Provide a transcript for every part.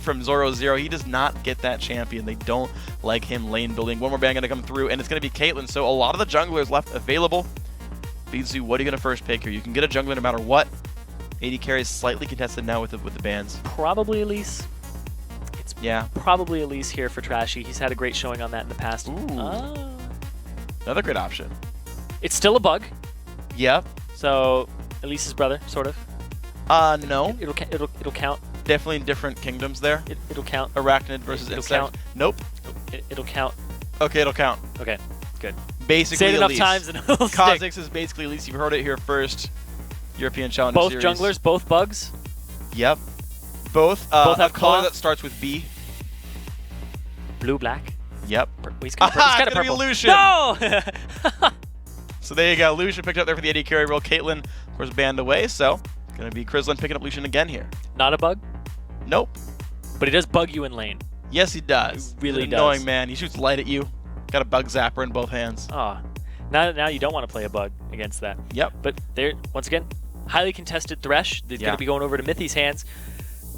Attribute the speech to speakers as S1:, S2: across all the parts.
S1: from Zoro0. He does not get that champion. They don't like him lane building. One more ban going to come through, and it's going to be Caitlyn. So a lot of the junglers left available. Beansu, what are you going to first pick here? You can get a jungler no matter what. AD carry is slightly contested now with the bans.
S2: Probably Elise. It's probably Elise here for Trashy. He's had a great showing on that in the past.
S1: Ooh. Another great option.
S2: It's still a bug.
S1: Yep.
S2: So Elise's brother, sort of.
S1: No.
S2: It'll count.
S1: Definitely in different kingdoms there.
S2: It'll count.
S1: Arachnid versus
S2: it'll
S1: insect.
S2: Count.
S1: Nope.
S2: It'll count.
S1: Okay, it'll count.
S2: Okay, good.
S1: Basically,
S2: say it enough
S1: Elise.
S2: times and it'll stick.
S1: Kha'Zix is basically Elise. You've heard it here first. European Challenger
S2: both
S1: Series.
S2: junglers, both bugs.
S1: Yep. Both
S2: have
S1: a color
S2: claw?
S1: that starts with B.
S2: Blue, black.
S1: Yep.
S2: He's kind of
S1: purple. Be Lucian.
S2: No!
S1: So there you go. Lucian picked up there for the AD carry role. Caitlyn, of course, banned away. So going to be Krislin picking up Lucian again here.
S2: Not a bug?
S1: Nope.
S2: But he does bug you in lane.
S1: Yes, he does.
S2: He really
S1: He's an
S2: does.
S1: annoying man. He shoots light at you. Got a bug zapper in both hands.
S2: Oh. Now you don't want to play a bug against that.
S1: Yep.
S2: But there, once again, highly contested Thresh. He's going to be going over to Mithy's hands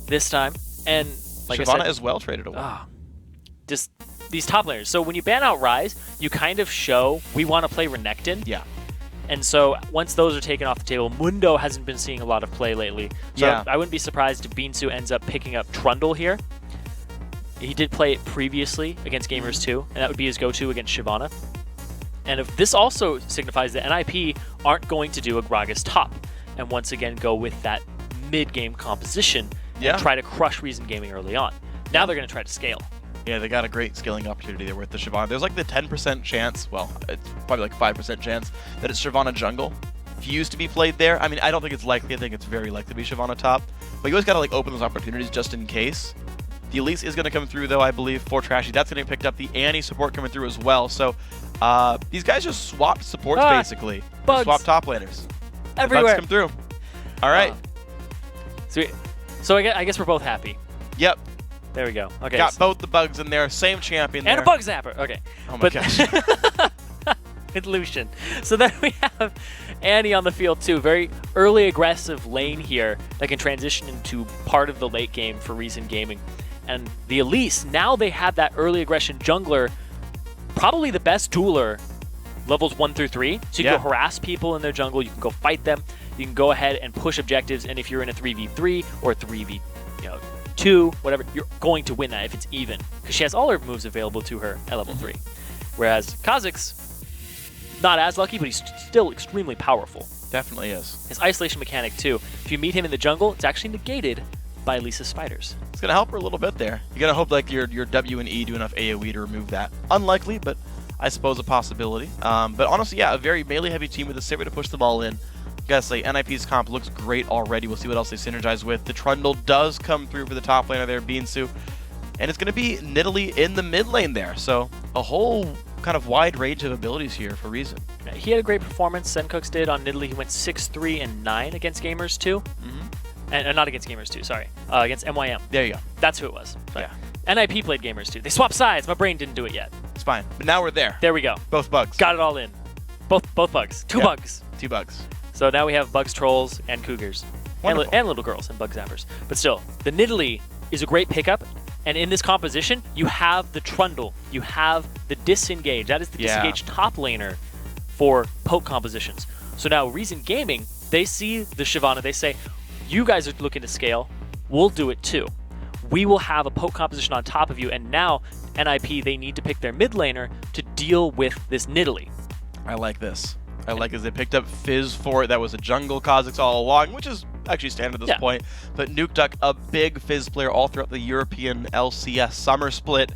S2: this time. And like
S1: Shyvana
S2: I said,
S1: as well traded away.
S2: Just these top laners. So when you ban out Ryze, you kind of show we want to play Renekton.
S1: Yeah.
S2: And so once those are taken off the table, Mundo hasn't been seeing a lot of play lately. So I wouldn't be surprised if Beansu ends up picking up Trundle here. He did play it previously against Gamers 2, and that would be his go-to against Shyvana. And if this also signifies that NIP aren't going to do a Gragas top, and once again go with that mid-game composition and try to crush Reason Gaming early on. Now they're going to try to scale.
S1: Yeah, they got a great scaling opportunity there with the Shyvana. There's like the 10% chance, well, it's probably like 5% chance that it's Shyvana jungle. Views to be played there. I mean, I don't think it's likely. I think it's very likely to be Shyvana top. But you always got to like open those opportunities just in case. The Elise is going to come through, though, I believe, for Trashy. That's going to be picked up. The Annie support coming through as well. So these guys just swapped supports, basically.
S2: Bugs.
S1: Swap top laners.
S2: Everywhere.
S1: Bugs come through. All right.
S2: So I guess we're both happy.
S1: Yep.
S2: There we go. Okay.
S1: Got both the bugs in there. Same champion there.
S2: And a bug zapper. Okay.
S1: Oh my gosh.
S2: With Lucian. So then we have Annie on the field too. Very early aggressive lane here that can transition into part of the late game for Reason Gaming. And the Elise, now they have that early aggression jungler, probably the best dueler, levels 1 through 3. So you can go harass people in their jungle, you can go fight them, you can go ahead and push objectives, and if you're in a 3v3 or 3v2, whatever, you're going to win that if it's even. Because she has all her moves available to her at level 3. Whereas Kha'Zix, not as lucky, but he's still extremely powerful.
S1: Definitely is.
S2: His isolation mechanic too. If you meet him in the jungle, it's actually negated by Lisa's spiders.
S1: It's going to help her a little bit there. You got to hope like your W and E do enough AoE to remove that. Unlikely, but I suppose a possibility. But honestly, yeah, a very melee-heavy team with a Sivir to push the ball in. Gotta say, NIP's comp looks great already. We'll see what else they synergize with. The Trundle does come through for the top laner there, Beansu. And it's going to be Nidalee in the mid lane there. So a whole kind of wide range of abilities here for Reason.
S2: He had a great performance. Sencooks did on Nidalee. He went 6-3-9 against Gamers 2. And not against Gamers 2, sorry. Against MYM.
S1: There you go.
S2: That's who it was. But NIP played Gamers 2. They swapped sides. My brain didn't do it yet.
S1: It's fine. But now we're there.
S2: There we go.
S1: Both bugs.
S2: Got it all in. Both bugs. Two bugs.
S1: 2 bugs.
S2: So now we have bugs, trolls, and cougars. And little girls and bug zappers. But still, the Nidalee is a great pickup. And in this composition, you have the Trundle. You have the disengage. That is the disengage top laner for poke compositions. So now Reason Gaming, they see the Shyvana. They say, you guys are looking to scale. We'll do it too. We will have a poke composition on top of you. And now NIP, they need to pick their mid laner to deal with this Nidalee.
S1: I like this. I like as they picked up Fizz for it. That was a jungle Kha'Zix all along, which is actually standard at this point. But Nukeduck, a big Fizz player all throughout the European LCS summer split.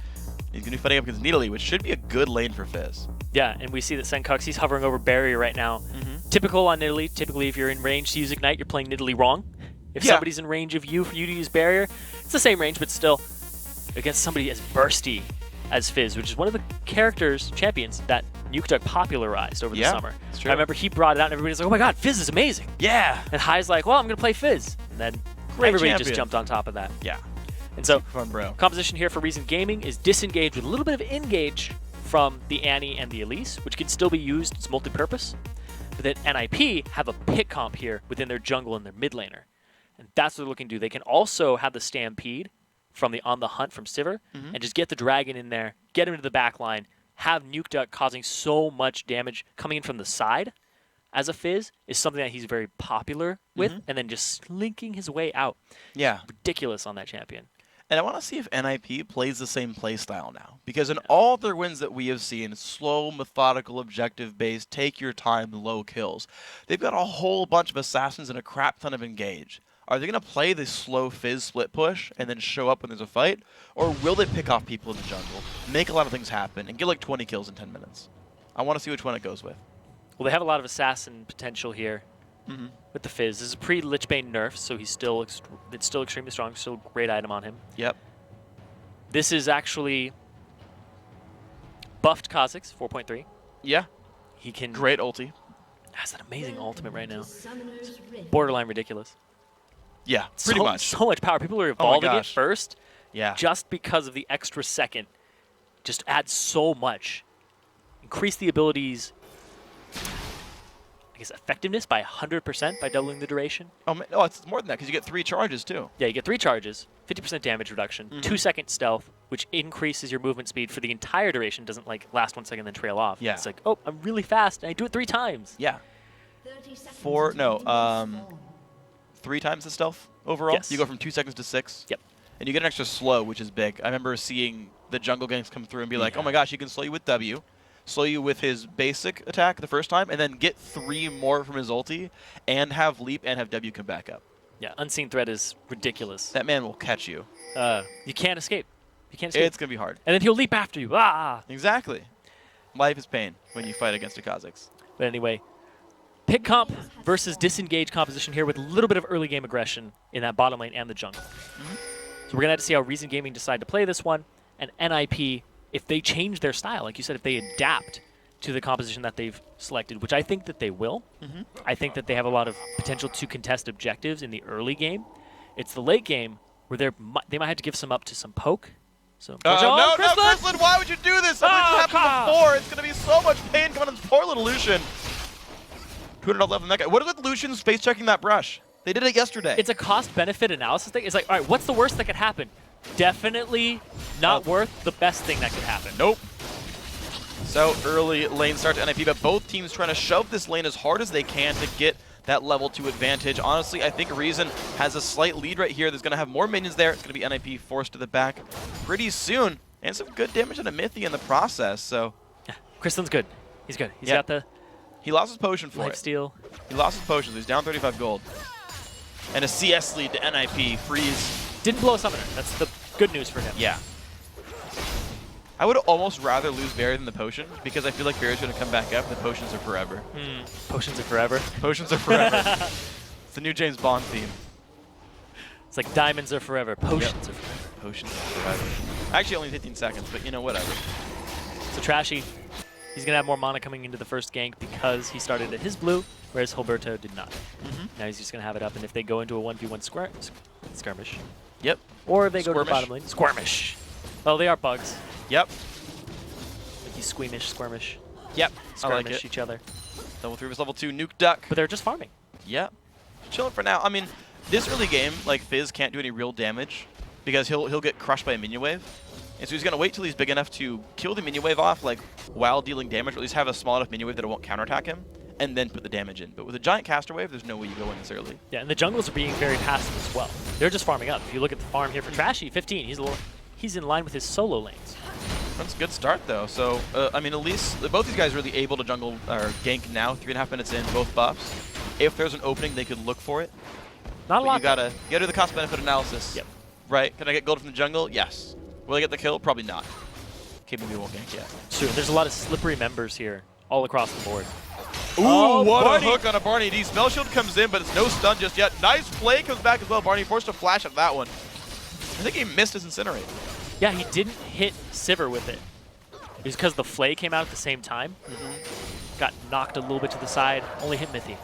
S1: He's going to be fighting up against Nidalee, which should be a good lane for Fizz.
S2: Yeah, and we see that Sencooks, he's hovering over barrier right now. Typical on Nidalee. Typically, if you're in range to use Ignite, you're playing Nidalee wrong. If somebody's in range of you for you to use barrier, it's the same range, but still against somebody as bursty as Fizz, which is one of the champions that Nukeduck popularized over the summer. I remember he brought it out and everybody's like, oh my god, Fizz is amazing. Yeah. And High's like, well, I'm going to play Fizz. And then everybody just jumped on top of that.
S1: Yeah.
S2: And so,
S1: fun, bro. Composition
S2: here for Reason Gaming is disengage with a little bit of engage from the Annie and the Elise, which can still be used as multi-purpose. But then NIP have a pick comp here within their jungle and their mid laner. And that's what they're looking to do. They can also have the Stampede from the On the Hunt from Sivir and just get the dragon in there, get him to the back line, have Nuke Duck causing so much damage coming in from the side as a Fizz is something that he's very popular with, and then just slinking his way out.
S1: Yeah.
S2: Ridiculous on that champion.
S1: And I want to see if NIP plays the same play style now. Because in all their wins that we have seen, slow, methodical, objective-based, take your time, low kills. They've got a whole bunch of assassins and a crap ton of engage. Are they going to play this slow Fizz split push and then show up when there's a fight? Or will they pick off people in the jungle, make a lot of things happen, and get like 20 kills in 10 minutes? I want to see which one it goes with.
S2: Well, they have a lot of assassin potential here with the Fizz. This is pre-Lichbane nerf, so he's still it's still extremely strong. Still a great item on him.
S1: Yep.
S2: This is actually buffed Kha'Zix, 4.3.
S1: Yeah.
S2: He can...
S1: Great ulti.
S2: Has an amazing ultimate right now. Borderline ridiculous.
S1: Yeah, pretty much.
S2: So much power. People are evolving it first.
S1: Yeah.
S2: Just because of the extra second. Just adds so much. Increase the abilities, I guess, effectiveness by 100% by doubling the duration.
S1: Oh, man, oh, it's more than that because you get 3 charges too.
S2: Yeah, you get 3 charges, 50% damage reduction, 2-second stealth, which increases your movement speed for the entire duration. Doesn't like last 1 second then trail off.
S1: Yeah.
S2: It's like, oh, I'm really fast and I do it 3 times.
S1: Yeah. 3 times the stealth overall.
S2: Yes.
S1: You go from 2 seconds to 6.
S2: Yep.
S1: And you get an extra slow, which is big. I remember seeing the jungle ganks come through and be like, oh my gosh, he can slow you with W, slow you with his basic attack the first time, and then get 3 more from his ulti, and have leap and have W come back up.
S2: Yeah, Unseen Threat is ridiculous.
S1: That man will catch you.
S2: You can't escape. You can't escape.
S1: It's going to be hard.
S2: And then he'll leap after you. Ah!
S1: Exactly. Life is pain when you fight against a Kha'Zix.
S2: But anyway, pick comp versus disengage composition here with a little bit of early game aggression in that bottom lane and the jungle. So we're going to have to see how Reason Gaming decide to play this one. And NIP, if they change their style, like you said, if they adapt to the composition that they've selected, which I think that they will. I think that they have a lot of potential to contest objectives in the early game. It's the late game where they might have to give some up to some poke. So
S1: no, Kristlin, why would you do this? Something happened before. It's going to be so much pain coming on this poor little Lucian. 200 left on that guy. What is with Lucian's face checking that brush? They did it yesterday.
S2: It's a cost-benefit analysis thing. It's like, all right, what's the worst that could happen? Definitely not worth the best thing that could happen.
S1: Nope. So early lane start to NIP, but both teams trying to shove this lane as hard as they can to get that level 2 advantage. Honestly, I think Reason has a slight lead right here. There's going to have more minions there. It's going to be NIP forced to the back pretty soon. And some good damage on a Mythy in the process, so...
S2: Yeah, Kristlin's good. He's good. He's got the...
S1: He lost his potion for it.
S2: Lifesteal.
S1: He lost his potion, so he's down 35 gold. And a CS lead to NIP. Freeze.
S2: Didn't blow a summoner. That's the good news for him.
S1: Yeah. I would almost rather lose Barrier than the potion, because I feel like Barrier's going to come back up. The potions are forever.
S2: Potions are forever.
S1: Potions are forever. It's the new James Bond theme.
S2: It's like diamonds are forever. Potions are forever.
S1: Potions are forever. Actually, only 15 seconds, but you know, whatever.
S2: So Trashy, he's going to have more mana coming into the first gank because he started at his blue, whereas Hilberto did not. Now he's just going to have it up, and if they go into a 1v1 skirmish.
S1: Yep.
S2: Or they go to the bottom lane. Skirmish. Well, they are bugs.
S1: Yep.
S2: Like you squeamish, skirmish.
S1: Yep.
S2: Skirmish
S1: I like
S2: each other.
S1: Level 3 was level 2. Nuke Duck.
S2: But they're just farming.
S1: Yep. Chilling for now. I mean, this early game, like, Fizz can't do any real damage because he'll get crushed by a minion wave. And so he's going to wait till he's big enough to kill the minion wave off, like, while dealing damage, or at least have a small enough minion wave that it won't counterattack him, and then put the damage in. But with a giant caster wave, there's no way you go in this early.
S2: Yeah, and the jungles are being very passive as well. They're just farming up. If you look at the farm here for Trashy, 15. He's in line with his solo lanes.
S1: That's a good start, though. So, I mean, at least both these guys are really able to jungle or gank now. 3.5 minutes in, both buffs. If there's an opening, they could look for it.
S2: Not a lot.
S1: You gotta do the cost-benefit analysis.
S2: Yep.
S1: Right? Can I get gold from the jungle? Yes. Will I get the kill? Probably not. Okay, maybe we won't gank yet.
S2: True. There's a lot of slippery members here all across the board.
S1: Ooh, what a hook on a Barney D. Spell Shield comes in, but it's no stun just yet. Nice play comes back as well. Barney forced to flash at that one. I think he missed his Incinerate.
S2: Yeah, he didn't hit Sivir with it. It was because the Flay came out at the same time. Got knocked a little bit to the side. Only hit Mythy.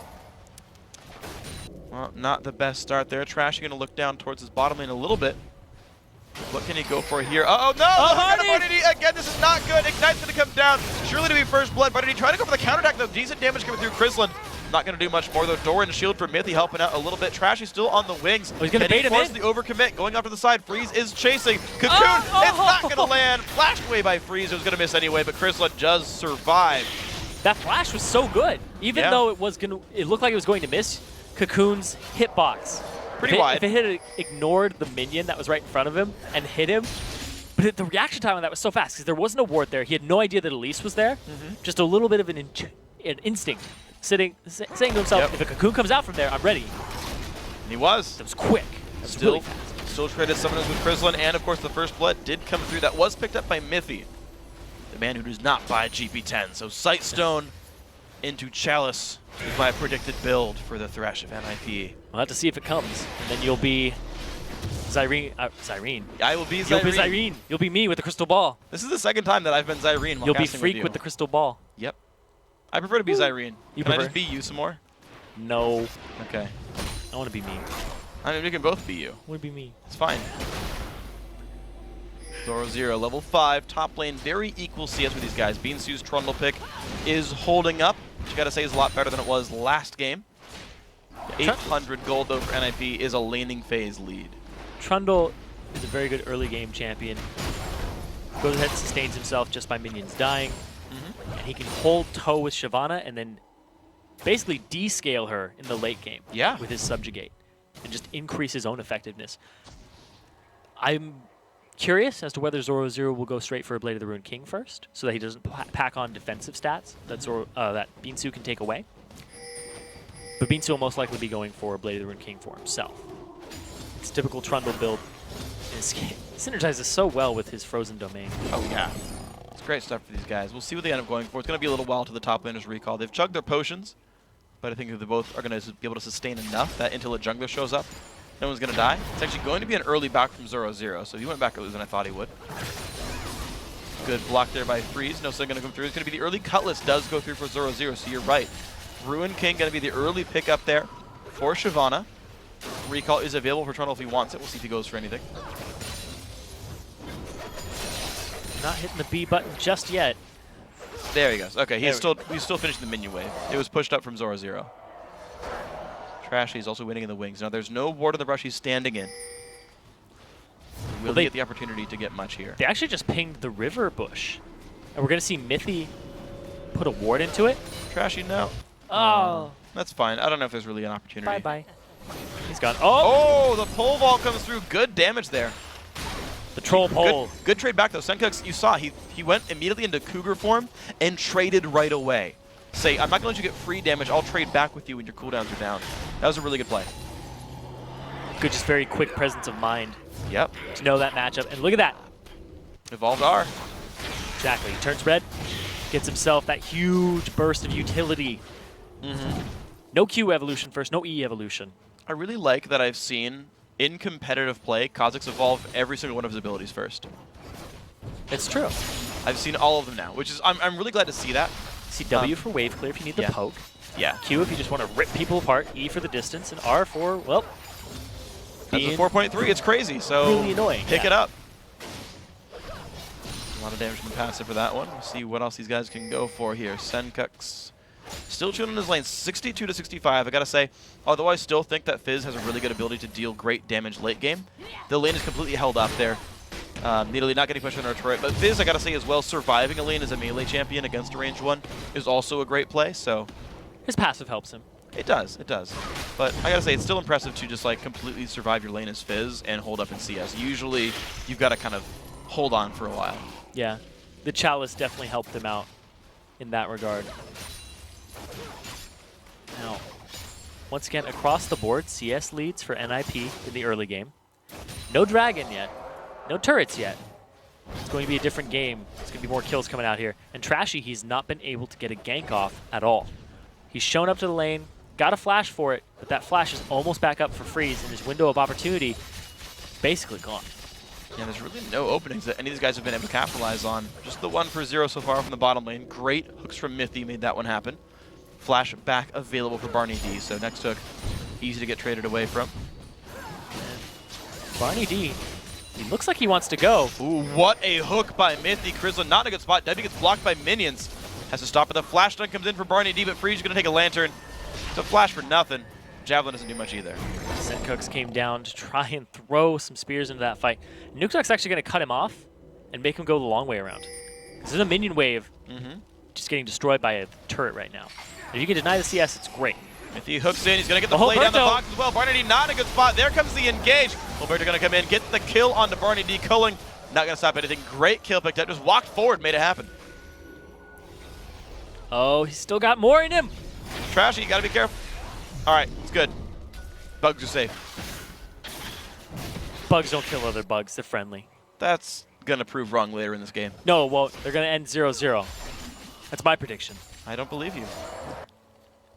S1: Well, not the best start there. Trash going to look down towards his bottom lane a little bit. What can he go for here? Oh, no! Barney D. Again, this is not good. Ignite's going to come down. Surely to be first blood. Barney D trying to go for the counterattack, though. Decent damage coming through Kristlin. Not going to do much more, though. Doran shield for Mithy helping out a little bit. Trashy still on the wings.
S2: Oh, he's going to bait him in.
S1: The overcommit, going off to the side. Freeze is chasing. Cocoon, it's not going to land. Flashed away by Freeze. It was going to miss anyway, but Chrisla does survive.
S2: That flash was so good. Even though it looked like it was going to miss Cocoon's hitbox.
S1: Pretty wide.
S2: If it had ignored the minion that was right in front of him and hit him, but the reaction time on that was so fast because there wasn't a ward there. He had no idea that Elise was there. Just a little bit of an instinct, saying to himself, if a Cocoon comes out from there, I'm ready.
S1: And he was.
S2: It was quick. It was really fast.
S1: Still traded summoners with Krislin, and of course the first blood did come through. That was picked up by Mithy, the man who does not buy GP10. So Sightstone into Chalice is my predicted build for the Thresh of NIP.
S2: We'll have to see if it comes, and then you'll be Zyrene. Zyrene.
S1: I will be Zyrene.
S2: You'll be Zyrene. You'll be me with the crystal ball.
S1: This is the second time that I've been Zyrene while
S2: You'll be
S1: casting
S2: Freak with the crystal ball.
S1: Yep. I prefer to be Zyrene.
S2: You
S1: Can I
S2: prefer?
S1: just be you some more?
S2: No.
S1: Okay.
S2: I want to be me.
S1: I mean, we can both be you.
S2: I want to be me.
S1: It's fine. Zoro0, level 5, top lane, very equal CS with these guys. Beansu's Trundle pick is holding up, which you gotta say is a lot better than it was last game. 800 gold though for NIP is a laning phase lead.
S2: Trundle is a very good early game champion. Goes ahead and sustains himself just by minions dying. And he can hold toe with Shyvana and then basically descale her in the late game with his subjugate and just increase his own effectiveness. I'm curious as to whether Zoro0 will go straight for a Blade of the Ruined King first so that he doesn't pack on defensive stats that that Beansu can take away. But Beansu will most likely be going for a Blade of the Ruined King for himself. It's a typical Trundle build. It synergizes so well with his Frozen Domain.
S1: Oh yeah. It's great stuff for these guys. We'll see what they end up going for. It's going to be a little while to the top laners recall. They've chugged their potions, but I think they both are going to be able to sustain enough that until a jungler shows up, no one's going to die. It's actually going to be an early back from Zoro0, so he went back earlier than I thought he would. Good block there by Freeze. No Sun going to come through. It's going to be the early Cutlass does go through for Zoro0, so you're right. Ruin King going to be the early pick up there for Shyvana. Recall is available for Trundle if he wants it. We'll see if he goes for anything.
S2: Not hitting the B button just yet.
S1: There he goes. Okay, he's still finishing the minion wave. It was pushed up from Zoro0. Trashy is also winning in the wings. Now there's no ward in the brush he's standing in. Will he get the opportunity to get much here?
S2: They actually just pinged the river bush. And we're going to see Mithy put a ward into it.
S1: Trashy, no.
S2: Oh.
S1: That's fine. I don't know if there's really an opportunity.
S2: Bye-bye. He's gone. Oh!
S1: Oh, the pole vault comes through. Good damage there.
S2: The troll pole.
S1: Good trade back, though. Senkux, you saw, he went immediately into Cougar form and traded right away. Say, I'm not going to let you get free damage. I'll trade back with you when your cooldowns are down. That was a really good play.
S2: Good, just very quick presence of mind.
S1: Yep.
S2: To know that matchup. And look at that.
S1: Evolved R.
S2: Exactly. Turns red. Gets himself that huge burst of utility. No Q evolution first. No E evolution.
S1: I really like that I've seen in competitive play, Kha'Zix evolve every single one of his abilities first.
S2: It's true.
S1: I've seen all of them now, which is I'm really glad to see that.
S2: See W for wave clear if you need the poke.
S1: Yeah.
S2: Q if you just want to rip people apart. E for the distance, and R for, well,
S1: that's a 4.3. It's crazy. So
S2: really annoying.
S1: Pick it up. A lot of damage from the passive for that one. We'll see what else these guys can go for here. Senkux still chewing in his lane, 62 to 65. I gotta say, although I still think that Fizz has a really good ability to deal great damage late game, the lane is completely held up there. Nearly not getting pushed on our turret. But Fizz, I gotta say as well, surviving a lane as a melee champion against a range one is also a great play. So
S2: his passive helps him.
S1: It does, it does. But I gotta say, it's still impressive to just like completely survive your lane as Fizz and hold up in CS. Usually, you've got to kind of hold on for a while.
S2: Yeah, the Chalice definitely helped him out in that regard. Now, once again, across the board, CS leads for NIP in the early game. No dragon yet. No turrets yet. It's going to be a different game. There's going to be more kills coming out here. And Trashy, he's not been able to get a gank off at all. He's shown up to the lane, got a flash for it, but that flash is almost back up for Freeze, and his window of opportunity basically gone.
S1: Yeah, there's really no openings that any of these guys have been able to capitalize on. Just the 1 for 0 so far from the bottom lane. Great hooks from Mithy made that one happen. Flash back available for Barney D, so next hook, easy to get traded away from.
S2: And Barney D, he looks like he wants to go.
S1: Ooh, what a hook by Mithy. Krislin not in a good spot. W gets blocked by minions. Has to stop, but the flash stun comes in for Barney D, but Freeze is going to take a lantern. It's a flash for nothing. Javelin doesn't do much either.
S2: Sencooks came down to try and throw some spears into that fight. Nukeduck's actually going to cut him off and make him go the long way around. There's a minion wave just getting destroyed by a turret right now. If you can deny the CS, it's great.
S1: If he hooks in, he's going to get the play down the box as well. Barney D not in a good spot. There comes the engage. Alberto going to come in, get the kill onto Barney D. Culling, not going to stop anything. Great kill picked up. Just walked forward, made it happen.
S2: Oh, he's still got more in him.
S1: Trashy, you got to be careful. All right, it's good. Bugs are safe.
S2: Bugs don't kill other bugs. They're friendly.
S1: That's going to prove wrong later in this game.
S2: No, it won't. They're going to end 0-0. That's my prediction.
S1: I don't believe you.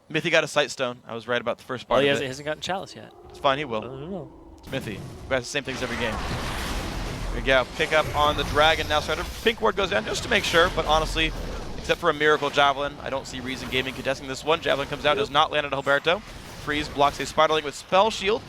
S1: Mithy got a sight stone. I was right about the first part
S2: Well,
S1: of
S2: he
S1: it.
S2: hasn't gotten Chalice yet.
S1: It's fine, he
S2: I
S1: will.
S2: don't know.
S1: It's Mithy. He has the same things every game. Here we go. Pick up on the Dragon. Now started. Pink ward goes down just to make sure, but honestly, except for a Miracle Javelin, I don't see Reason Gaming contesting this one. Javelin comes out, does not land on Alberto. Freeze blocks a Spiderling with Spell Shield.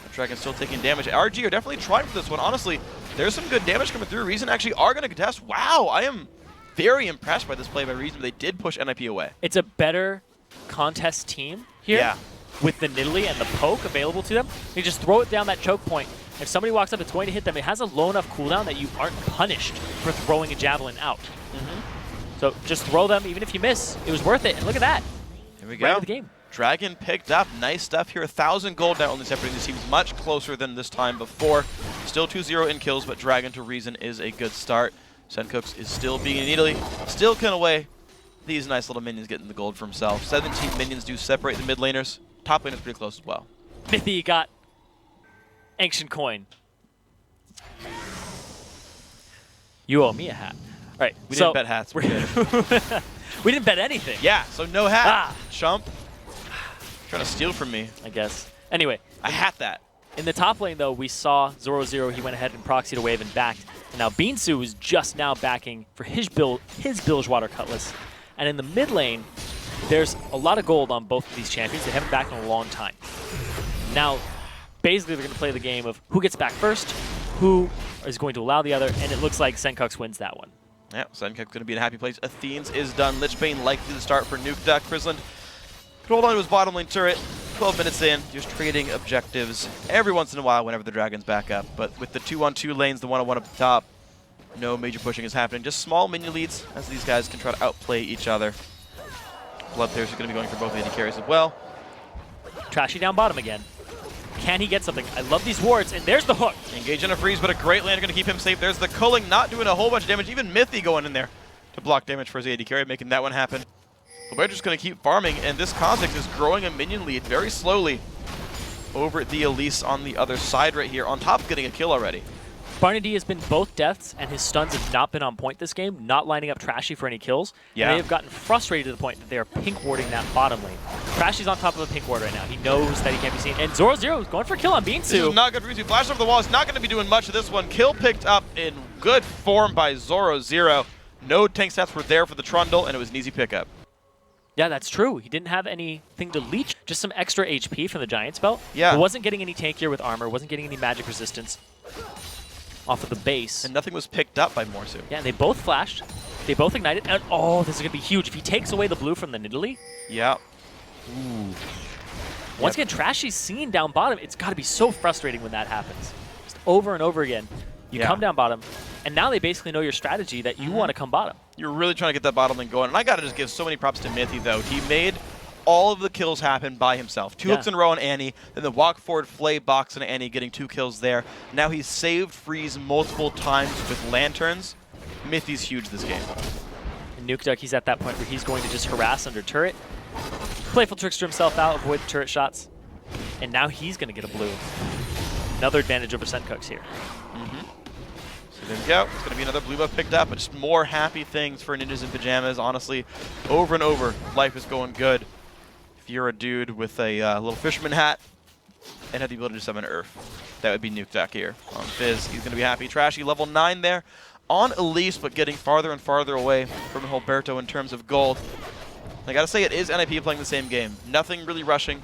S1: The Dragon still taking damage. RG are definitely trying for this one. Honestly, there's some good damage coming through. Reason actually are going to contest. Wow, I am very impressed by this play by Reason. They did push NIP away.
S2: It's a better contest team here.
S1: Yeah.
S2: With the Nidalee and the poke available to them. You just throw it down that choke point. If somebody walks up, it's going to hit them. It has a low enough cooldown that you aren't punished for throwing a Javelin out. So just throw them, even if you miss. It was worth it. And look at that.
S1: Here we go.
S2: Right into the game.
S1: Dragon picked up. Nice stuff here. 1,000 gold now, only separating these teams much closer than this time before. Still 2-0 in kills, but Dragon to Reason is a good start. Sencooks is still being needly. Still kind of away. These nice little minions getting the gold for himself. 17 minions do separate the mid laners. Top lane is pretty close as well.
S2: Mithy got Ancient Coin. You owe me a hat. All right,
S1: We
S2: so
S1: didn't bet hats. We're good.
S2: we didn't bet anything.
S1: Yeah, so no hat.
S2: Ah.
S1: Chump. Trying to steal from me.
S2: I guess. Anyway,
S1: I hat that.
S2: in the top lane, though, we saw 0-0. He went ahead and proxied a wave and backed. And now Beansu is just now backing for his Bilgewater Cutlass. And in the mid lane, there's a lot of gold on both of these champions. They haven't backed in a long time. Now, basically, they're going to play the game of who gets back first, who is going to allow the other, and it looks like Sencooks wins that one.
S1: Yeah, Sencooks going to be in a happy place. Athene's is done. Lichbane likely to start for Nukeduck. Prisland could hold on to his bottom lane turret. 12 minutes in, just trading objectives every once in a while whenever the Dragon's back up. But with the 2-on-2 lanes, the 1-on-1 up the top, no major pushing is happening. Just small minion leads as these guys can try to outplay each other. Bloodthirst is going to be going for both AD carries as well.
S2: Trashy down bottom again. Can he get something? I love these wards, and there's the hook.
S1: Engage in a freeze, but a great land going to keep him safe. There's the culling, not doing a whole bunch of damage. Even Mithy going in there to block damage for his AD carry, making that one happen. Alberto's going to keep farming, and this Kha'Zix is growing a minion lead very slowly over the Elise on the other side right here, on top of getting a kill already.
S2: Barney D has been both deaths, and his stuns have not been on point this game, not lining up Trashy for any kills.
S1: Yeah.
S2: And they have gotten frustrated to the point that they are pink warding that bottom lane. Trashy's on top of a pink ward right now. He knows that he can't be seen. And 0-0 is going for a kill on
S1: This is
S2: Beansu.
S1: not good for Beansu. Flash over the wall. It's not going to be doing much of this one. Kill picked up in good form by Zoro0. No tank stats were there for the Trundle, and it was an easy pickup.
S2: Yeah, that's true. He didn't have anything to leech, just some extra HP from the Giant's Belt.
S1: Yeah.
S2: He wasn't getting any tankier with armor, wasn't getting any magic resistance off of the base.
S1: And nothing was picked up by Morsu.
S2: Yeah, and they both flashed. They both ignited. And oh, this is going to be huge. If he takes away the blue from the Nidalee.
S1: Yeah.
S2: Ooh. Once again, Trashy's seen down bottom. It's got to be so frustrating when that happens. Just over and over again. You come down bottom, and now they basically know your strategy that you want to come bottom.
S1: You're really trying to get that bottom lane going. And I got to just give so many props to Mithy, though. He made all of the kills happen by himself. Two hooks in a row on Annie, then the walk forward flay box on Annie, getting 2 kills there. Now he's saved Freeze multiple times with lanterns. Mithy's huge this game.
S2: And Nukeduck, he's at that point where he's going to just harass under turret. Playful trickster himself out, avoid the turret shots. And now he's going to get a blue. Another advantage over Sencooks here.
S1: So there we go. It's going to be another blue buff picked up, but just more happy things for Ninjas in Pyjamas. Honestly, over and over, life is going good. If you're a dude with a little fisherman hat and have the ability to summon Earth, that would be Nukeduck here on Fizz. He's going to be happy. Trashy, level 9 there on Elise, but getting farther and farther away from Alberto in terms of gold. I got to say, it is NIP playing the same game. Nothing really rushing.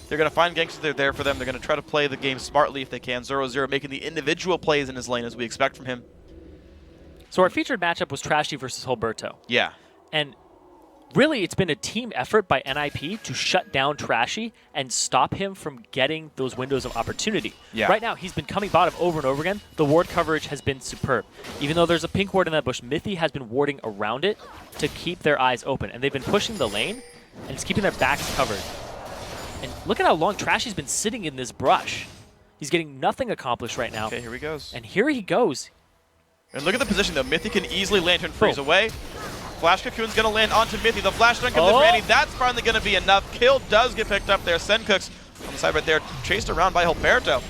S1: They're going to find ganks if they're there for them. They're going to try to play the game smartly if they can. 0-0, making the individual plays in his lane as we expect from him.
S2: So our featured matchup was Trashy versus Alberto.
S1: Yeah.
S2: And really, it's been a team effort by NIP to shut down Trashy and stop him from getting those windows of opportunity.
S1: Yeah.
S2: Right now, he's been coming bottom over and over again. The ward coverage has been superb. Even though there's a pink ward in that bush, Mithy has been warding around it to keep their eyes open. And they've been pushing the lane, and it's keeping their backs covered. And look at how long Trashy's been sitting in this brush. He's getting nothing accomplished right now.
S1: Okay, here he goes.
S2: And here he goes.
S1: And look at the position, though. Mithy can easily Lantern Freeze away. Flash Cocoon's going to land onto Mithy. The flash dunk comes in Randy. That's finally going to be enough. Kill does get picked up there. Sencooks on the side right there, chased around by Hilberto.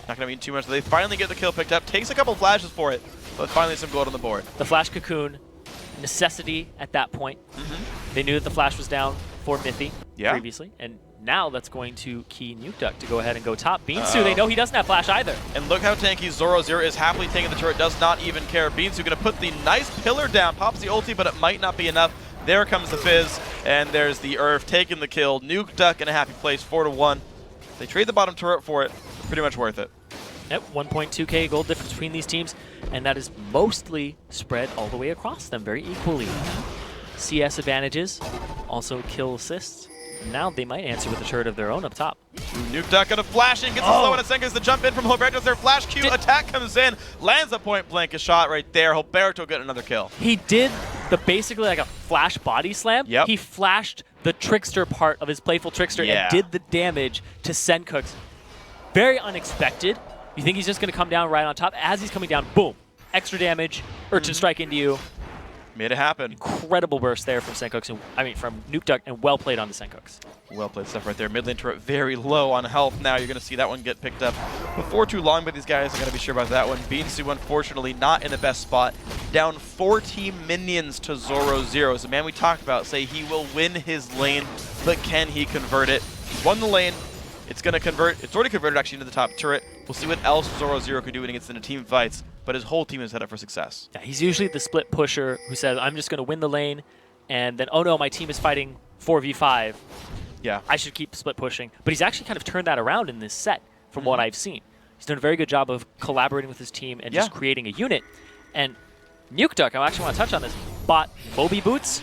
S1: Not going to mean too much. They finally get the kill picked up. Takes a couple flashes for it, but finally some gold on the board.
S2: The Flash Cocoon, necessity at that point. They knew that the flash was down for Mithy previously, and now that's going to key Nukeduck to go ahead and go top. Beansu, they know he doesn't have flash either.
S1: And look how tanky Zoro0 is, happily taking the turret, does not even care. Beansu going to put the nice pillar down, pops the ulti, but it might not be enough. There comes the Fizz, and there's the Earth taking the kill. Nukeduck in a happy place, 4-1. They trade the bottom turret for it. Pretty much worth it.
S2: Yep, 1.2k gold difference between these teams, and that is mostly spread all the way across them very equally. CS advantages, also kill assists. Now they might answer with a turret of their own up top.
S1: Nukeduck gonna flash in, gets a slow and a Sencooks the jump in from Hilberto's there. Flash Q, attack comes in, lands a point blank a shot right there. Hilberto got another kill.
S2: He did the basically like a flash body slam.
S1: Yep.
S2: He flashed the trickster part of his playful trickster and did the damage to Sencooks. Very unexpected. You think he's just gonna come down right on top. As he's coming down, boom, extra damage, urchin strike into you.
S1: Made it happen.
S2: Incredible burst there from Sencooks, from Nukeduck, and well played on the Sencooks.
S1: Well played stuff right there. Mid lane turret very low on health now. You're going to see that one get picked up before too long, but these guys are going to be sure about that one. Beansu, unfortunately, not in the best spot. Down 40 minions to Zoro0. The man we talked about say he will win his lane, but can he convert it? Won the lane. It's going to convert. It's already converted actually into the top turret. We'll see what else Zoro0 can do when he gets into team fights, but his whole team is set up for success.
S2: Yeah, he's usually the split pusher who says, I'm just going to win the lane, and then, oh no, my team is fighting 4v5.
S1: Yeah.
S2: I should keep split pushing. But he's actually kind of turned that around in this set from what I've seen. He's done a very good job of collaborating with his team and just creating a unit. And Nukeduck, I actually want to touch on this, bought Moby Boots.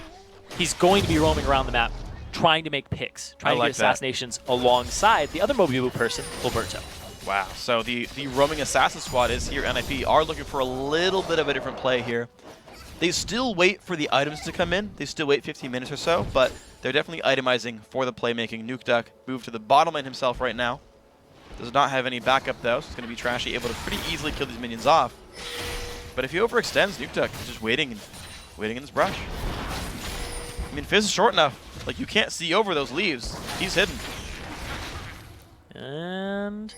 S2: He's going to be roaming around the map trying to make picks, trying to get assassinations alongside the other Moby Boot person, Hilberto.
S1: Wow, so the roaming assassin squad is here. NIP are looking for a little bit of a different play here. They still wait for the items to come in. They still wait 15 minutes or so, but they're definitely itemizing for the playmaking. Nukeduck moved to the bottom lane himself right now. Does not have any backup though, so it's going to be Trashy, able to pretty easily kill these minions off. But if he overextends, Nukeduck is just waiting in this brush. I mean, Fizz is short enough. Like, you can't see over those leaves. He's hidden.
S2: And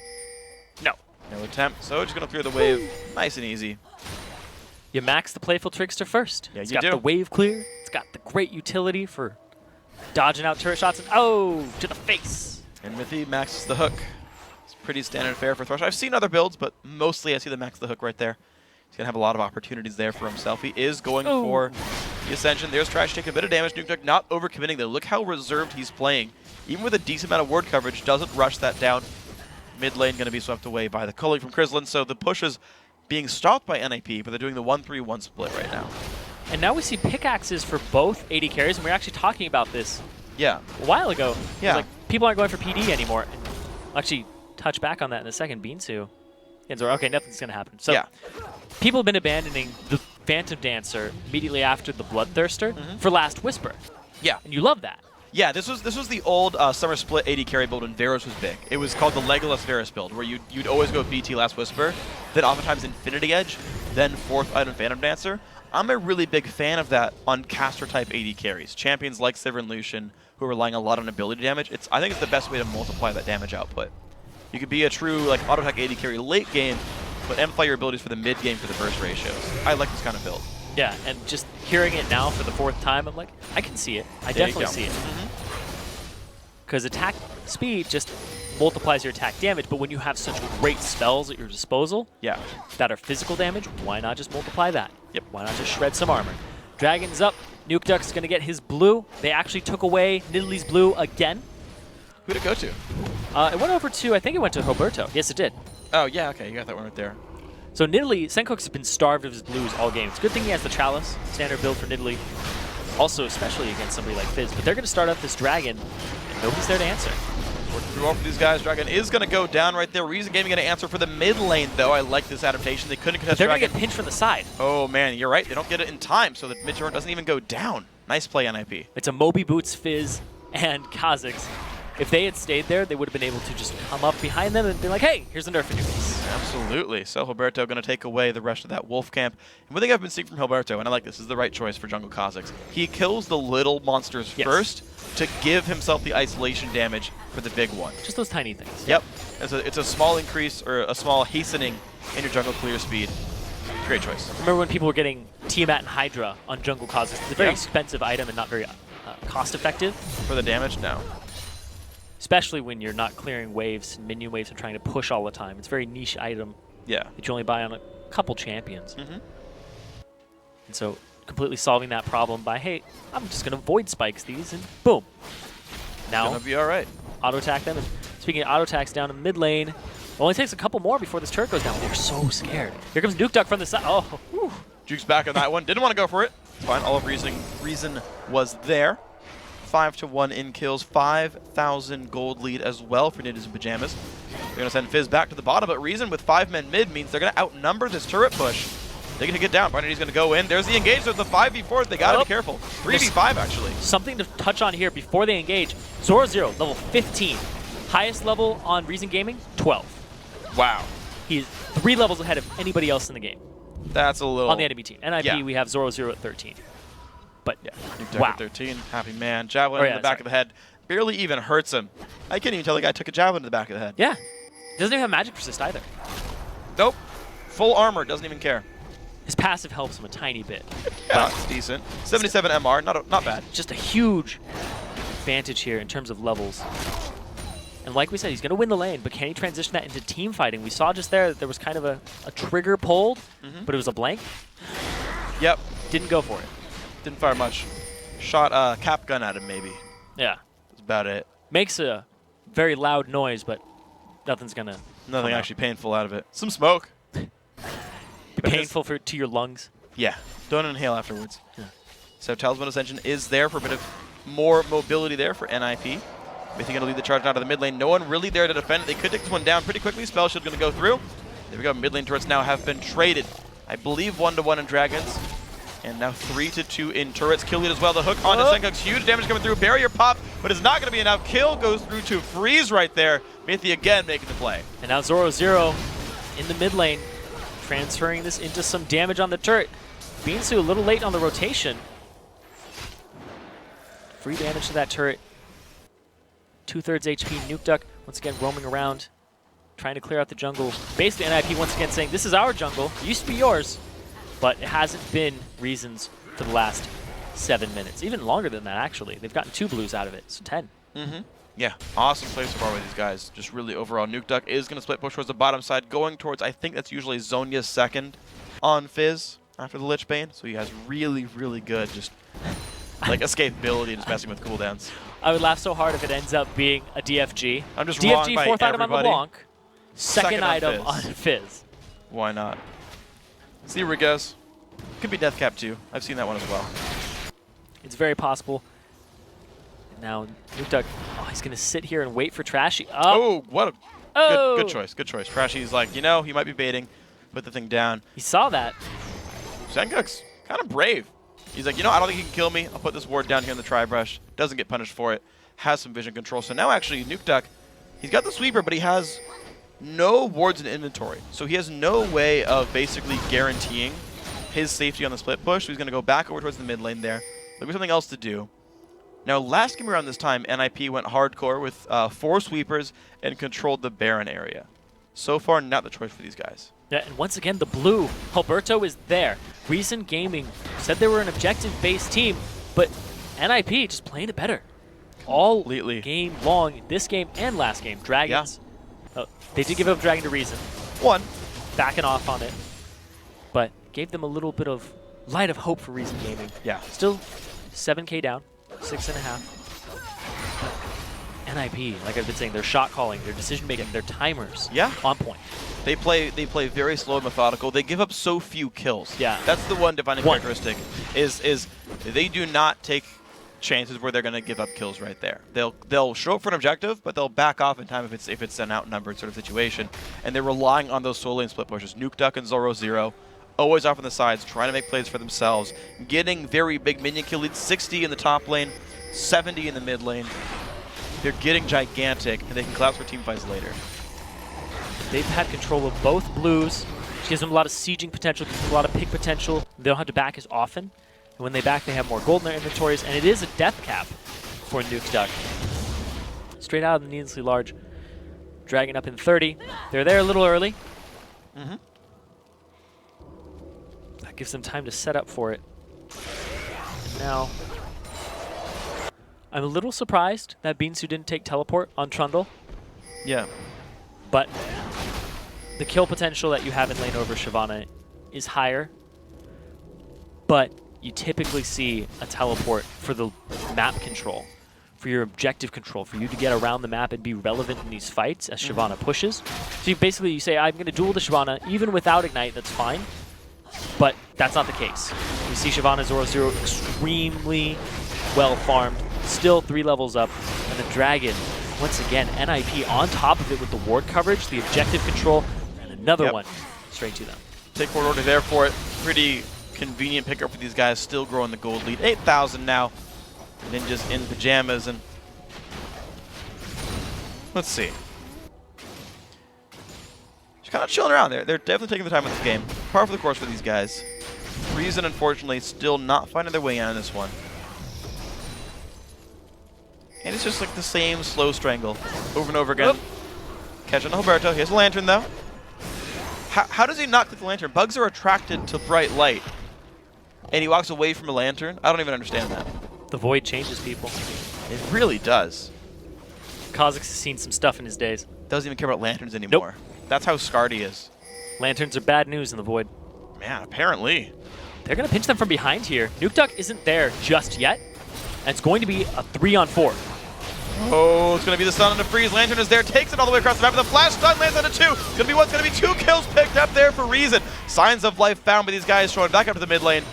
S2: no.
S1: No attempt, so just going to clear the wave. Nice and easy.
S2: You max the playful trickster first.
S1: Yeah,
S2: it's
S1: you
S2: got the wave clear. It's got the great utility for dodging out turret shots. And oh, to the face.
S1: And Mithy maxes the hook. It's pretty standard fare for Thrush. I've seen other builds, but mostly I see the max the hook right there. He's going to have a lot of opportunities there for himself. He is going for the Ascension. There's Trash taking a bit of damage. Nukeduck not overcommitting though. Look how reserved he's playing. Even with a decent amount of ward coverage, doesn't rush that down. Mid lane going to be swept away by the culling from Krislin. So the push is being stopped by NIP, but they're doing the 1-3-1 split right now.
S2: And now we see pickaxes for both AD carries, and we were actually talking about this a while ago.
S1: Yeah.
S2: Like, people aren't going for PD anymore. And I'll actually touch back on that in a second. Beansu. Okay, nothing's going to happen. So people have been abandoning the Phantom Dancer immediately after the Bloodthirster for Last Whisper.
S1: Yeah.
S2: And you love that.
S1: Yeah, this was the old summer split AD carry build when Varus was big. It was called the Legolas Varus build, where you'd always go BT Last Whisper, then oftentimes Infinity Edge, then 4th item Phantom Dancer. I'm a really big fan of that on caster type AD carries. Champions like Sivir and Lucian, who are relying a lot on ability damage. I think it's the best way to multiply that damage output. You could be a true like auto attack AD carry late game, but amplify your abilities for the mid game for the burst ratios. I like this kind of build.
S2: Yeah, and just hearing it now for the 4th time, I'm like, I can see it. I definitely see it. Because attack speed just multiplies your attack damage, but when you have such great spells at your disposal that are physical damage, why not just multiply that? Yep. Why not just shred some armor? Dragon's up. Nukeduck's going to get his blue. They actually took away Nidalee's blue again.
S1: Who'd it go to?
S2: It went over to, I think it went to Hilberto. Yes, it did.
S1: Oh, yeah, okay. You got that one right there.
S2: So Nidalee, Sencooks has been starved of his blues all game. It's a good thing he has the Chalice, standard build for Nidalee. Also, especially against somebody like Fizz. But they're going to start up this Dragon, and nobody's there to answer.
S1: Working through all for these guys. Dragon is going to go down right there. Reason Gaming going to answer for the mid lane, though. I like this adaptation. They couldn't contest
S2: They're going
S1: Dragon.
S2: to get pinched from the side.
S1: Oh, man, you're right. They don't get it in time, so the mid turret doesn't even go down. Nice play, NIP.
S2: It's a Moby Boots, Fizz, and Kha'Zix. If they had stayed there, they would have been able to just come up behind them and be like, hey, here's a nerf in your face.
S1: Absolutely. So Hilberto going to take away the rest of that wolf camp. And one thing I've been seeing from Hilberto, and I like this is the right choice for jungle Kha'Zix. He kills the little monsters first to give himself the isolation damage for the big one.
S2: Just those tiny things.
S1: Yep. It's a small increase or a small hastening in your jungle clear speed. Great choice.
S2: Remember when people were getting Tiamat and Hydra on jungle Kha'Zix? It's a very expensive item and not very cost-effective.
S1: For the damage? No.
S2: Especially when you're not clearing waves, minion waves, and trying to push all the time. It's a very niche item that you only buy on a couple champions. And so completely solving that problem by, hey, I'm just going to void spikes these, and boom. Now,
S1: gonna be all right.
S2: Auto-attack them. And speaking of auto-attacks down in the mid lane, it only takes a couple more before this turret goes down. They're so scared. Here comes Nuke Duck from the side. Oh, whew.
S1: Juke's back on that one. Didn't want to go for it. It's fine. All of reason was there. 5-1 in kills, 5,000 gold lead as well for Natives and Pyjamas. They're going to send Fizz back to the bottom, but Reason with 5 men mid means they're going to outnumber this turret push. They're going to get down. Barnetti's going to go in. There's the engage. There's the 5v4. They got to be careful. 3v5, actually.
S2: Something to touch on here before they engage. Zoro, level 15. Highest level on Reason Gaming, 12.
S1: Wow.
S2: He's 3 levels ahead of anybody else in the game.
S1: That's a little...
S2: On the enemy team. NIP, we have Zoro at 13. But,
S1: wow. 13, happy man. Javelin in the back of the head. Barely even hurts him. I can't even tell the guy took a javelin to the back of the head.
S2: Yeah. Doesn't even have magic persist either.
S1: Nope. Full armor, doesn't even care.
S2: His passive helps him a tiny bit.
S1: Yeah, it's decent. 77 MR, not bad.
S2: Just a huge advantage here in terms of levels. And like we said, he's going to win the lane, but can he transition that into team fighting? We saw just there that there was kind of a trigger pulled, but it was a blank.
S1: Yep.
S2: Didn't go for it.
S1: Didn't fire much. Shot a cap gun at him, maybe.
S2: Yeah.
S1: That's about it.
S2: Makes a very loud noise, but nothing's going to
S1: Nothing actually painful out of it. Some smoke.
S2: Be painful to your lungs.
S1: Yeah. Don't inhale afterwards.
S2: Yeah.
S1: So Talisman Ascension is there for a bit of more mobility there for NIP. Mythic going to lead the charge out of the mid lane. No one really there to defend it. They could take this one down pretty quickly. Spell Shield going to go through. There we go. Mid lane turrets now have been traded. I believe 1-1 in Dragons. And now 3-2 in turrets. Kill lead as well. The hook onto Senkuk's. Huge damage coming through. Barrier pop, but it's not going to be enough. Kill goes through to freeze right there. Mythi again making the play.
S2: And now Zoro in the mid lane, transferring this into some damage on the turret. Beansu a little late on the rotation. Free damage to that turret. 2/3 HP. Nuke Duck once again roaming around, trying to clear out the jungle. Basically, NIP once again saying, this is our jungle. It used to be yours. But it hasn't been Reasons for the last 7 minutes. Even longer than that, actually. They've gotten 2 blues out of it, so 10.
S1: Yeah, awesome play so far with these guys. Just really overall. Nuke Duck is going to split push towards the bottom side, going towards, I think that's usually Zhonya's second on Fizz after the Lich Bane. So he has really, really good just like escapability and just messing with cooldowns.
S2: I would laugh so hard if it ends up being a DFG.
S1: I'm just
S2: DFG,
S1: wrong
S2: 4th
S1: by
S2: item on
S1: everybody.
S2: LeBlanc, second
S1: on
S2: item
S1: Fizz.
S2: on Fizz.
S1: Why not? See where it goes. Could be Death Cap too. I've seen that one as well.
S2: It's very possible. And now Nuke Duck, he's going to sit here and wait for Trashy.
S1: Oh, what a good choice. Good choice. Trashy's like, you know, he might be baiting. Put the thing down.
S2: He saw that.
S1: Senkuk's kind of brave. He's like, you know, I don't think he can kill me. I'll put this ward down here in the tri-brush. Doesn't get punished for it. Has some vision control. So now actually Nuke Duck, he's got the sweeper, but he has no wards in inventory. So he has no way of basically guaranteeing his safety on the split push. So he's going to go back over towards the mid lane there. Look for something else to do. Now, last game around this time, NIP went hardcore with 4 sweepers and controlled the Baron area. So far, not the choice for these guys.
S2: Yeah, and once again, the blue. Alberto is there. Reason Gaming said they were an objective-based team, but NIP just playing it better. All game long, this game and last game. Dragons. Yeah. They did give up Dragon to Reason.
S1: One.
S2: Backing off on it. But gave them a little bit of light of hope for Reason Gaming.
S1: Yeah.
S2: Still 7K down. 6.5. NIP, like I've been saying, their shot calling, their decision making, their timers, on point.
S1: They play very slow and methodical. They give up so few kills.
S2: Yeah.
S1: That's the one defining characteristic. Is they do not take chances where they're going to give up kills right there. They'll show up for an objective, but they'll back off in time if it's an outnumbered sort of situation. And they're relying on those solo lane split pushes. Nuke Duck and Zoro Zero, always off on the sides, trying to make plays for themselves, getting very big minion kill leads, 60 in the top lane, 70 in the mid lane. They're getting gigantic, and they can collapse for teamfights later.
S2: They've had control of both blues, which gives them a lot of sieging potential, gives them a lot of pick potential. They don't have to back as often. And when they back, they have more gold in their inventories, and it is a death cap for Nuke Duck. Straight out of the needlessly large. Dragon up in 30. They're there a little early.
S1: Mm-hmm.
S2: That gives them time to set up for it. And now, I'm a little surprised that Beansu didn't take teleport on Trundle.
S1: Yeah.
S2: But the kill potential that you have in lane over Shyvana is higher. But you typically see a teleport for the map control, for your objective control, for you to get around the map and be relevant in these fights as Shyvana pushes. So you say, I'm going to duel the Shyvana, even without Ignite, that's fine. But that's not the case. You see Shyvana Zoro Zero extremely well farmed, still 3 levels up, and the Dragon, once again, NIP on top of it with the ward coverage, the objective control, and another one straight to them.
S1: Take forward order there for it. Pretty convenient pickup for these guys, still growing the gold lead. 8,000 now. Ninjas in pajamas, and let's see. Just kind of chilling around there. They're definitely taking the time with this game. Par for the course for these guys. Reason, unfortunately, still not finding their way in on this one. And it's just like the same slow strangle over and over again. Catching Alberto. He has a lantern, though. How does he not click the lantern? Bugs are attracted to bright light, and he walks away from a lantern? I don't even understand that.
S2: The void changes people.
S1: It really does.
S2: Kha'Zix has seen some stuff in his days.
S1: Doesn't even care about lanterns anymore. Nope. That's how scarred he is.
S2: Lanterns are bad news in the void.
S1: Man, apparently.
S2: They're going to pinch them from behind here. Nuke Duck isn't there just yet, and it's going to be a 3-on-4.
S1: Oh, it's going to be the stun on the freeze. Lantern is there, takes it all the way across the map, and the flash stun lands on a 2. It's going to be one, it's going to be 2 kills picked up there for Reason. Signs of life found by these guys showing back up to the mid lane.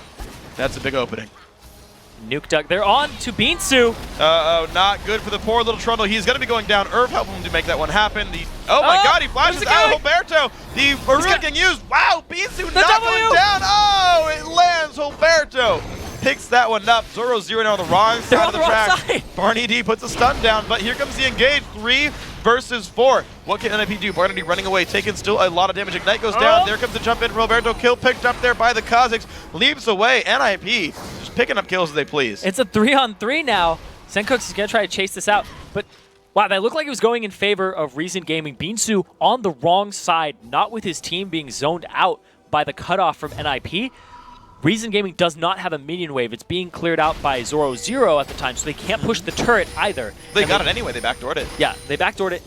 S1: That's a big opening.
S2: Nuke Duck, they're on to Beansu.
S1: Uh-oh, not good for the poor little Trundle. He's going to be going down. Irv helping him to make that one happen. Oh my god, he flashes out Humberto. The Aruna getting used. Wow, Beansu not going down. Oh, it lands Humberto. Picks that one up. Zoro Zero now on the wrong side of the track. Barney D puts a stun down, but here comes the engage. 3 versus 4. What can NIP do? Barney D running away, taking still a lot of damage. Ignite goes down. There comes the jump in from Roberto. Kill picked up there by the Kha'Zix. Leaps away. NIP just picking up kills as they please.
S2: It's a 3-on-3 now. Sencooks is going to try to chase this out, but wow, that looked like it was going in favor of Reason Gaming. Beansu on the wrong side, not with his team being zoned out by the cutoff from NIP. Reason Gaming does not have a minion wave. It's being cleared out by Zoro Zero at the time, so they can't push the turret either.
S1: They got it anyway. They backdoored it.
S2: Yeah, they backdoored it.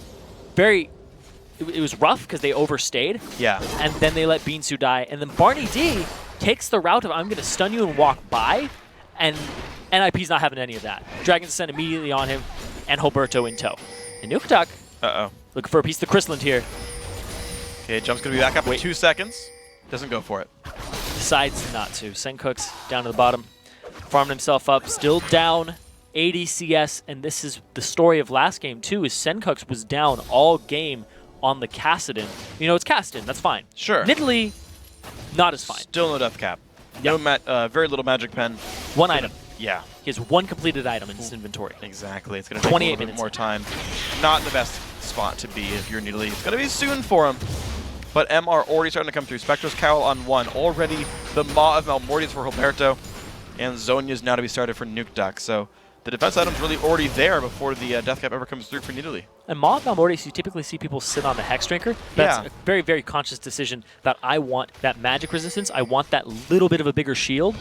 S2: It was rough because they overstayed.
S1: Yeah.
S2: And then they let Beansu die. And then Barney D takes the route of I'm going to stun you and walk by, and NIP's not having any of that. Dragon's sent immediately on him, and Humberto in tow. And Nuke Duck looking for a piece of the Crystalline here.
S1: Okay, jump's going to be back up in 2 seconds. Doesn't go for it.
S2: Decides not to. Sencooks down to the bottom, farming himself up, still down 80 CS, and this is the story of last game too, is Sencooks was down all game on the Kassadin. You know, it's Kassadin, that's fine.
S1: Sure.
S2: Nidalee, not as fine.
S1: Still no death cap. Yep. No very little magic pen.
S2: 1 item.
S1: Yeah.
S2: He has 1 completed item in his inventory.
S1: Exactly. It's going to take a little bit more time. Not the best spot to be if you're Nidalee. It's going to be soon for him. But MR already starting to come through. Spectre's Cowl on 1. Already the Maw of Malmortius for Humberto. And Zhonya's now to be started for Nuke Duck. So the defense item's really already there before the death cap ever comes through for Nidalee.
S2: And Maw of Malmortius, you typically see people sit on the Hex Drinker. That's a very, very conscious decision that I want that magic resistance. I want that little bit of a bigger shield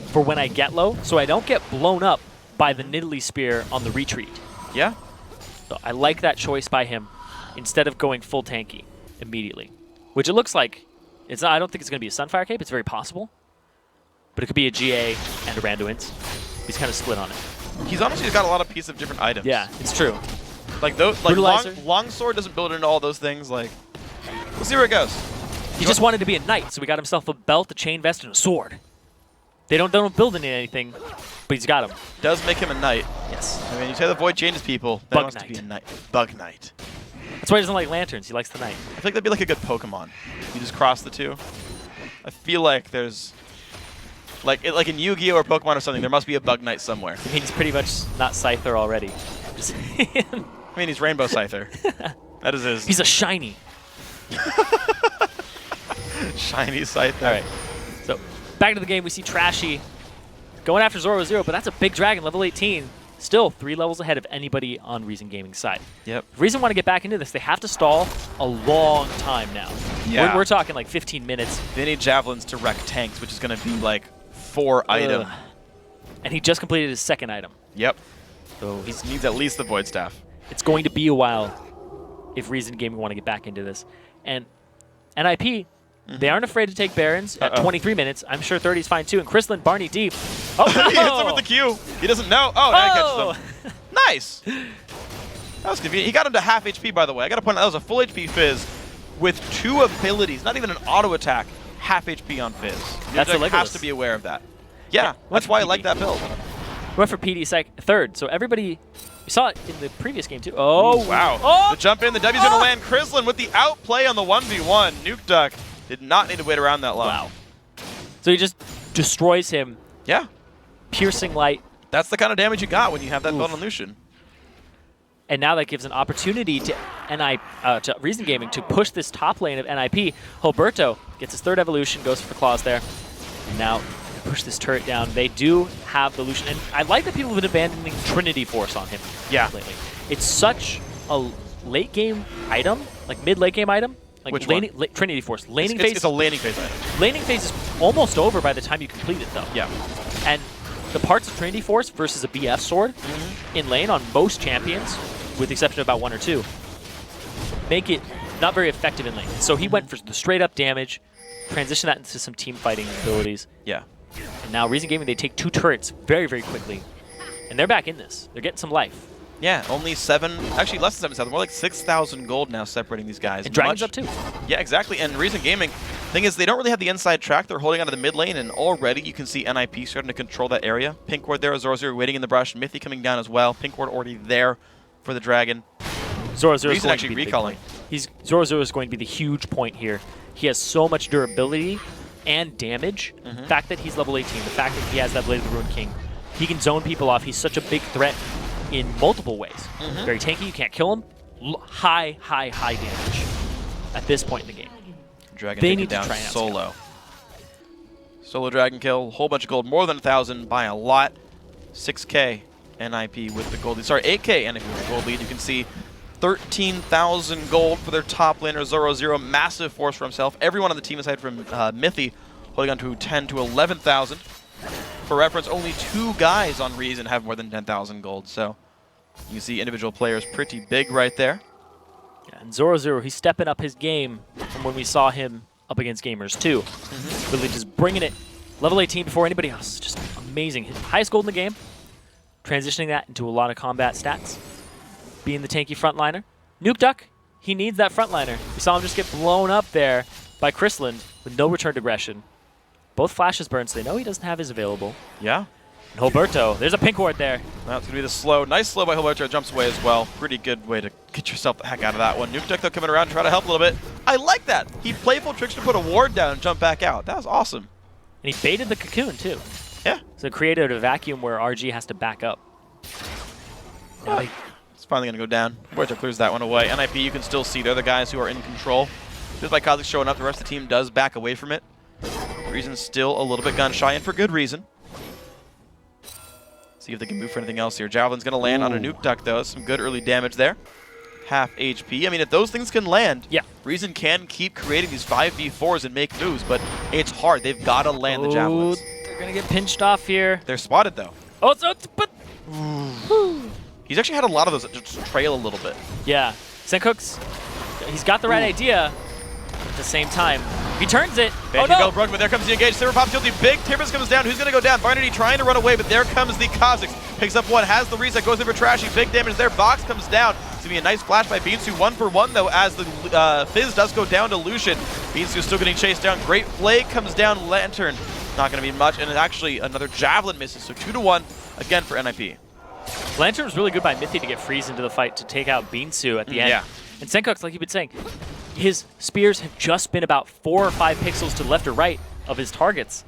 S2: for when I get low, so I don't get blown up by the Nidalee Spear on the retreat.
S1: Yeah.
S2: So I like that choice by him instead of going full tanky immediately. Which it looks like, it's not, I don't think it's going to be a Sunfire Cape, it's very possible. But it could be a GA and a Randuin's. He's kind of split on it.
S1: He's honestly got a lot of pieces of different items.
S2: Yeah, it's true.
S1: Like those, like Longsword doesn't build into all those things. Like, we'll see where it goes.
S2: He just wanted to be a knight, so he got himself a belt, a chain vest, and a sword. They don't build into anything, but he's got him.
S1: Does make him a knight.
S2: Yes.
S1: I mean, you say the void changes people. That
S2: Bug
S1: wants
S2: Knight.
S1: to be a knight. Bug Knight.
S2: That's why he doesn't like lanterns. He likes the knight.
S1: I think that'd be like a good Pokemon. You just cross the two. I feel like there's, like in Yu-Gi-Oh or Pokemon or something, there must be a Bug Knight somewhere.
S2: I mean, he's pretty much not Scyther already. Just
S1: I mean, he's Rainbow Scyther. That is his
S2: he's a shiny.
S1: shiny Scyther.
S2: All right. So back to the game. We see Trashy going after Zoro, but that's a big dragon, level 18. Still 3 levels ahead of anybody on Reason Gaming's side.
S1: Yep.
S2: If Reason want to get back into this, they have to stall a long time now.
S1: Yeah.
S2: We're talking like 15 minutes.
S1: They need javelins to wreck tanks, which is going to be like 4 item.
S2: And he just completed his 2nd item.
S1: Yep.
S2: So
S1: He needs at least the void staff.
S2: it's going to be a while if Reason Gaming want to get back into this. And NIP, they aren't afraid to take Barons at 23 minutes. I'm sure 30 is fine too. And Chrislin, Barney D. Oh,
S1: He hits him with the Q. He doesn't know. Oh, now he catches him. Nice. That was convenient. He got him to half HP, by the way. I got to point out that was a full HP Fizz with 2 abilities, not even an auto attack, half HP on Fizz.
S2: That's
S1: Like,
S2: illegal.
S1: has to be aware of that. Yeah, that's why I like that build.
S2: Went for PD 3rd. So everybody, we saw it in the previous game too. Oh,
S1: Wow.
S2: Oh,
S1: The jump in, the W's going to land. Chrislin with the outplay on the 1v1. Nuke Duck did not need to wait around that long.
S2: wow. So he just destroys him.
S1: Yeah.
S2: Piercing light.
S1: That's the kind of damage you got when you have that
S2: Oof.
S1: build on Lucian.
S2: And now that gives an opportunity to to Reason Gaming to push this top lane of NIP. Hilberto gets his 3rd evolution, goes for claws there. And now push this turret down. They do have the Lucian. And I like that people have been abandoning Trinity Force on him lately. It's such a late game item, like mid-late game item. Like
S1: Which
S2: laning, Trinity Force. Laning phase.
S1: It's a laning phase item.
S2: Laning phase is almost over by the time you complete it, though.
S1: Yeah.
S2: And the parts of Trinity Force versus a BF sword in lane on most champions, with the exception of about 1 or 2, make it not very effective in lane. So he went for the straight-up damage, transition that into some team fighting abilities.
S1: Yeah.
S2: And now Reason Gaming, they take 2 turrets very, very quickly. And they're back in this. They're getting some life.
S1: Yeah, only 7, actually less than 7,000, more like 6,000 gold now separating these guys.
S2: And Dragon's up too.
S1: Yeah, exactly. And Reason Gaming, thing is, they don't really have the inside track. They're holding onto the mid lane, and already you can see NIP starting to control that area. Pink ward there, Zoro waiting in the brush, Mythy coming down as well. Pink ward already there for the dragon.
S2: Zoro is
S1: Reason
S2: going
S1: actually
S2: to be the big
S1: recalling.
S2: point. Zoro is going to be the huge point here. He has so much durability and damage. The fact that he's level 18, the fact that he has that Blade of the Ruined King, he can zone people off. He's such a big threat in multiple ways. Very tanky, you can't kill him. High damage at this point in the game.
S1: Dragon
S2: They
S1: taken
S2: need to
S1: down
S2: try and outscale.
S1: solo. Solo dragon kill, whole bunch of gold, more than 1,000 by a lot. 6K NIP with the gold lead. Sorry, 8K NIP with the gold lead. You can see 13,000 gold for their top laner, Zoro. Massive force for himself. Everyone on the team aside from Mythy holding on to 10 to 11,000. For reference, only 2 guys on Reason have more than 10,000 gold, so you can see individual players pretty big right there.
S2: Yeah, and Zoro, he's stepping up his game from when we saw him up against Gamers too. Really just bringing it. Level 18 before anybody else. Just amazing. His highest gold in the game. Transitioning that into a lot of combat stats. Being the tanky frontliner. Nuke Duck, he needs that frontliner. We saw him just get blown up there by Chrislin with no return to aggression. Both flashes burn, so they know he doesn't have his available.
S1: Yeah.
S2: And Hilberto, there's a pink ward there.
S1: That's going to be the slow. Nice slow by Hilberto. Jumps away as well. Pretty good way to get yourself the heck out of that one. Nuke Duck, though, coming around to try to help a little bit. I like that. He playful tricks to put a ward down and jump back out. That was awesome.
S2: And he baited the cocoon, too.
S1: Yeah.
S2: So it created a vacuum where RG has to back up. Now they
S1: It's finally going to go down. Hilberto clears that one away. NIP, you can still see they're the guys who are in control. Just by Kha'Zix showing up, the rest of the team does back away from it. Reason's still a little bit gun shy, and for good reason. See if they can move for anything else here. Javelin's going to land on a Nuke Duck, though. Some good early damage there. Half HP. I mean, if those things can land,
S2: Yeah.
S1: Reason can keep creating these 5v4s and make moves, but it's hard. They've got to land the Javelins.
S2: They're going to get pinched off here.
S1: They're spotted, though.
S2: Oh, but
S1: He's actually had a lot of those that just trail a little bit.
S2: yeah. Senkook's, he's got the right idea. At the same time, he turns it. Oh, no.
S1: Bell broken, but there comes the engage. Silver Pop's guilty. Big Timbers comes down. Who's going to go down? Barnity trying to run away, but there comes the Kha'Zix. Picks up one, has the reset, goes in for Trashy. Big damage there. Box comes down. It's going to be a nice flash by Beansu. 1-for-1, though, as the Fizz does go down to Lucian. Beansu still getting chased down. Great play comes down. Lantern Not going to be much, and actually another Javelin misses, so 2-1 again for NIP.
S2: Lantern was really good by Mythy to get Freeze into the fight to take out Beansu at the end.
S1: Yeah.
S2: And Senkux, like you've been saying, his spears have just been about 4 or 5 pixels to the left or right of his targets.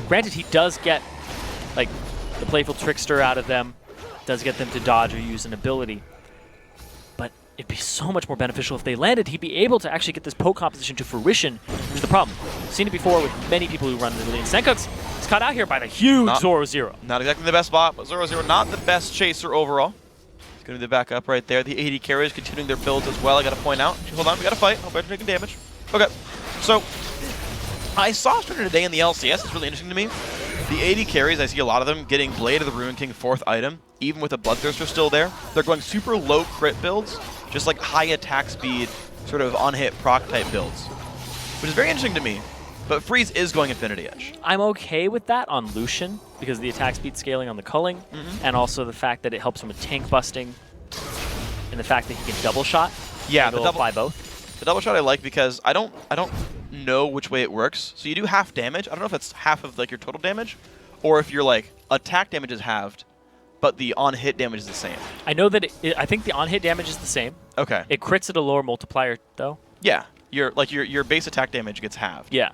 S2: Granted, he does get like the Playful Trickster out of them, does get them to dodge or use an ability. But it'd be so much more beneficial if they landed. He'd be able to actually get this poke composition to fruition, which is the problem. We've seen it before with many people who run the lead. Senkux is caught out here by the huge Zoro-0.
S1: Not exactly the best spot, but Zoro-0 not the best chaser overall. It's going to be the backup right there. The AD carriers continuing their builds as well. I got to point out. Hold on, we got to fight. Hope I'm taking damage. Okay, so I saw Trundle today in the LCS. It's really interesting to me. The AD carries, I see a lot of them getting Blade of the Ruin King 4th item, even with a Bloodthirster still there. They're going super low crit builds, just like high attack speed, sort of on-hit proc type builds, which is very interesting to me. But Freeze is going Infinity Edge.
S2: I'm okay with that on Lucian because of the attack speed scaling on the culling, and also the fact that it helps him with tank busting, and the fact that he can double shot.
S1: Yeah,
S2: the apply both.
S1: The double shot I like because I don't know which way it works. So you do half damage. I don't know if it's half of like your total damage, or if your like attack damage is halved, but the on-hit damage is the same.
S2: I know that I think the on-hit damage is the same.
S1: Okay.
S2: It crits at a lower multiplier though.
S1: Yeah, your base attack damage gets halved.
S2: Yeah.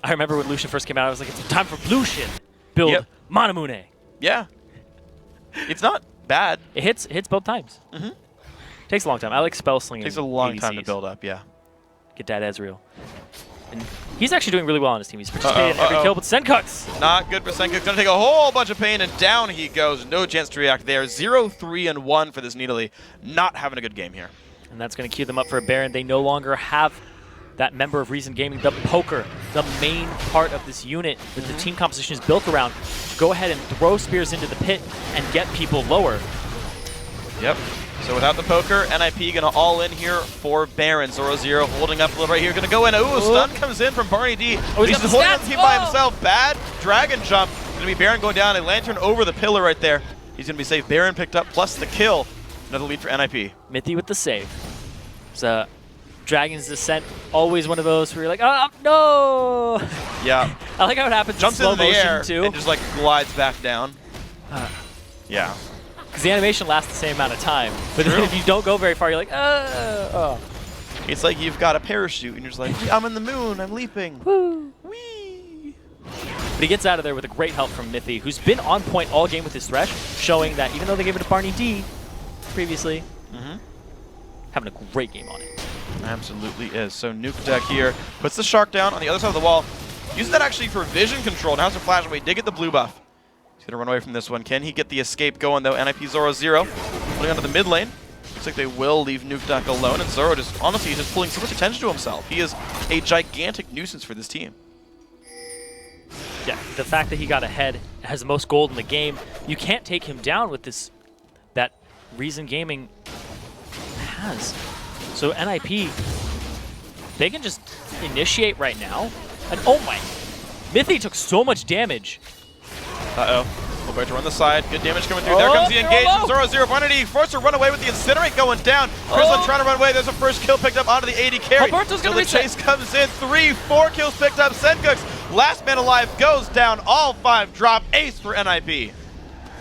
S2: I remember when Lucian first came out, I was like, it's time for Lucian. Build Manamune.
S1: Yeah. It's not bad.
S2: It hits both times. Takes a long time. I like spell slinging.
S1: Takes a long time to
S2: ADCs.
S1: build up, yeah.
S2: Get that Ezreal. And he's actually doing really well on his team. He's participated in every kill, but Senkux.
S1: Not good for Senkux. Gonna take a whole bunch of pain, and down he goes. No chance to react there. 0-3-1 for this Nidalee. Not having a good game here.
S2: And that's going to queue them up for a Baron. They no longer have that member of Reason Gaming, the poker, the main part of this unit that the team composition is built around. Go ahead and throw spears into the pit and get people lower.
S1: Yep. So without the poker, NIP gonna all in here for Baron. Zoro-0 holding up a little right here. Gonna go in. Ooh, stun comes in from Barney D.
S2: Oh,
S1: he's just holding up the team by himself. Bad dragon jump. Gonna be Baron going down. A lantern over the pillar right there. He's gonna be safe. Baron picked up plus the kill. Another lead for NIP.
S2: Mythy with the save. So Dragon's Descent, always one of those where you're like, oh, no!
S1: Yeah.
S2: I like how it happens
S1: Jumps
S2: in slow
S1: into the
S2: motion,
S1: air
S2: too.
S1: and just like glides back down. Yeah.
S2: Because the animation lasts the same amount of time. But then if you don't go very far, you're like, oh.
S1: It's like you've got a parachute and you're just like, I'm in the moon, I'm leaping.
S2: Woo.
S1: Whee!
S2: But he gets out of there with a great help from Mythy, who's been on point all game with his Thresh, showing that even though they gave it to Barney D previously, having a great game on it.
S1: Absolutely is. So Nuke Deck here puts the Shark down on the other side of the wall. Uses that actually for vision control. Now has a flash away. Did get the blue buff. He's going to run away from this one. Can he get the escape going though? NIP Zoro-0 putting onto the mid lane. Looks like they will leave Nuke Deck alone. And Zoro just, honestly, just pulling so much attention to himself. He is a gigantic nuisance for this team.
S2: Yeah, the fact that he got ahead, has the most gold in the game, you can't take him down with this, that Reason Gaming has. So NIP, they can just initiate right now. And oh my, Mythy took so much damage.
S1: Uh-oh. We'll to run the side. Good damage coming through. There comes the engagement. Zoro-0 Barney forced to run away with the Incinerate going down. Grizzlin trying to run away. There's a first kill picked up onto the AD carry.
S2: Alberto's gonna
S1: the chase comes in. 3-4 kills picked up. Senkux, last man alive, goes down. All 5 drop. Ace for NIP.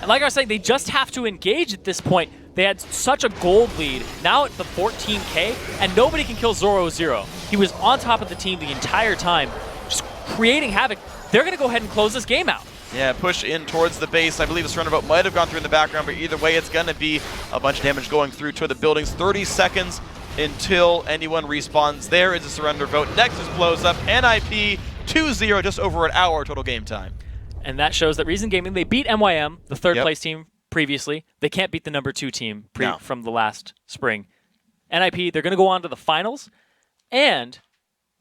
S2: And like I was saying, they just have to engage at this point. They had such a gold lead, now at the 14K, and nobody can kill Zoro-0. He was on top of the team the entire time, just creating havoc. They're going to go ahead and close this game out.
S1: Yeah, push in towards the base. I believe the surrender vote might have gone through in the background, but either way, it's going to be a bunch of damage going through to the buildings. 30 seconds until anyone respawns. There is a surrender vote. Nexus blows up. NIP 2-0, just over an hour total game time.
S2: And that shows that Reason Gaming, they beat MYM, the third place team previously. They can't beat the number 2 team from the last spring. NIP, they're going to go on to the finals and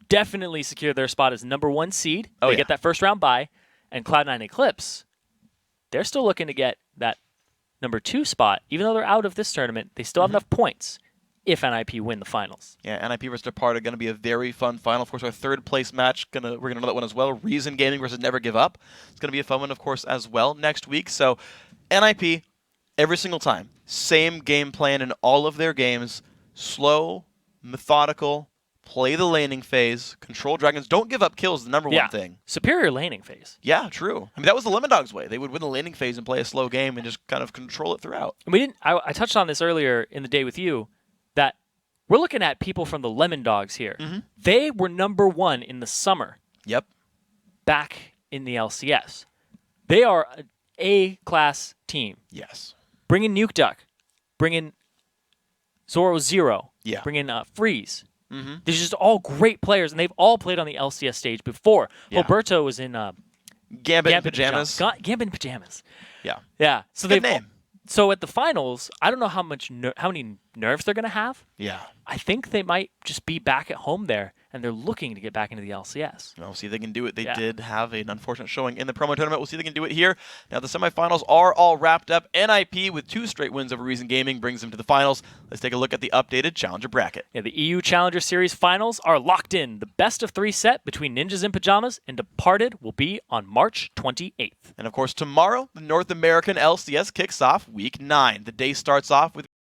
S2: definitely secure their spot as number 1 seed. They get that first round bye. And Cloud9 Eclipse, they're still looking to get that number 2 spot. Even though they're out of this tournament, they still have enough points if NIP win the finals.
S1: Yeah, NIP versus Departed going to be a very fun final. Of course, our 3rd place match, we're going to know that one as well. Reason Gaming versus Never Give Up. It's going to be a fun one, of course, as well next week. So NIP, every single time, same game plan in all of their games. Slow, methodical, play the laning phase, control dragons, don't give up kills, the number one thing.
S2: Superior laning phase.
S1: Yeah, true. I mean, that was the Lemon Dogs way. They would win the laning phase and play a slow game and just kind of control it throughout.
S2: And we didn't. I touched on this earlier in the day with you, that we're looking at people from the Lemon Dogs here. They were number 1 in the summer.
S1: Yep.
S2: Back in the LCS. They are an A-class team.
S1: Yes.
S2: Bring in Nuke Duck. Bring in Zoro Zero.
S1: Yeah.
S2: Bring in Freeze. These are just all great players, and they've all played on the LCS stage before.
S1: Yeah.
S2: Roberto was in
S1: Gambit in Pyjamas.
S2: Gambit in Pyjamas.
S1: Yeah.
S2: Yeah. So
S1: Good name.
S2: So at the finals, I don't know how many nerfs they're going to have.
S1: Yeah.
S2: I think they might just be back at home there, and they're looking to get back into the LCS.
S1: We'll see if they can do it. They did have an unfortunate showing in the promo tournament. We'll see if they can do it here. Now the semifinals are all wrapped up. NIP with 2 straight wins over Reason Gaming brings them to the finals. Let's take a look at the updated Challenger bracket.
S2: Yeah, the EU Challenger Series finals are locked in. The best of 3 set between Ninjas in Pyjamas and Departed will be on March 28th.
S1: And of course, tomorrow, the North American LCS kicks off Week 9. The day starts off with